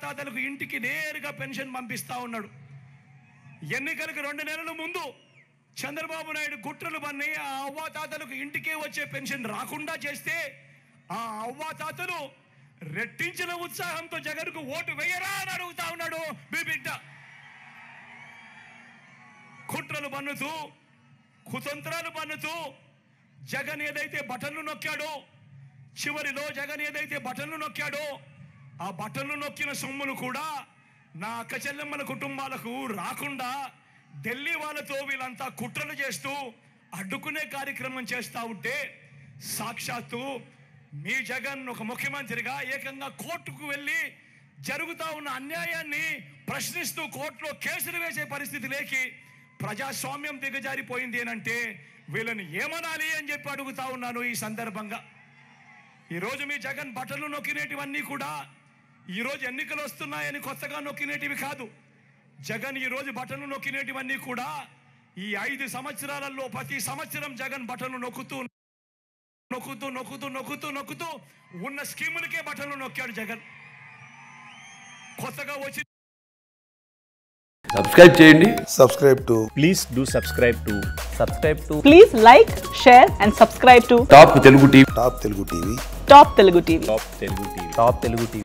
అవ్వాతాతలకు ఇంటికి నేరుగా పెన్షన్ పంపిస్తా ఉన్నాడు. ఎన్నికలకు 2 నెలల ముందు చంద్రబాబు నాయుడు గుట్రలు పన్ని ఆ అవ్వాతాతలకు ఇంటికే వచ్చే పెన్షన్ రాకుండా చేస్తే ఆ అవ్వాతాతలు రెట్టించిన ఉత్సాహంతో జగన్కు ఓటు వేయరా అని అడుగుతా ఉన్నాడు మీ బిడ్డ. కుట్రలు పన్నుతూ కుతంత్రాలు పన్నుతూ జగన్ ఏదైతే బటన్లు నొక్కాడో, చివరిలో జగన్ ఏదైతే బటన్లు నొక్కాడో ఆ బటన్లు నొక్కిన సొమ్ములు కూడా నా అక్క చెల్లెమ్మల కుటుంబాలకు రాకుండా ఢిల్లీ వాళ్ళతో వీళ్ళంతా కుట్రలు చేస్తూ అడ్డుకునే కార్యక్రమం చేస్తూ ఉంటే సాక్షాత్తు మీ జగన్ ఒక ముఖ్యమంత్రిగా ఏకంగా కోర్టుకు వెళ్ళి జరుగుతూ ఉన్న అన్యాయాన్ని ప్రశ్నిస్తూ కోర్టులో కేసులు వేసే పరిస్థితి లేకి ప్రజాస్వామ్యం దిగజారిపోయింది అంటే వీళ్ళని ఏమనాలి అని చెప్పి అడుగుతా ఉన్నాను. ఈ సందర్భంగా ఈరోజు మీ జగన్ బటన్లు నొక్కినేటివన్నీ కూడా ఈరోజు ఎన్నికలు వస్తున్నాయని కొత్తగా నొక్కినేటివి కాదు. జగన్ ఈరోజు బటన్లు నొక్కినేటివన్నీ కూడా ఈ 5 సంవత్సరాలలో ప్రతి సంవత్సరం జగన్ బటన్లు నొక్కుతూ నొక్కుతూ నొక్కుతూ నొక్కుతూ నొక్కుతూ ఉన్న స్కీములకే బటన్లు నొక్కాడు జగన్. కొత్తగా వచ్చి సబ్స్క్రైబ్ చేయండి. Please do subscribe to. Please like, share and subscribe to top Telugu TV. Top Telugu TV. Top Telugu TV.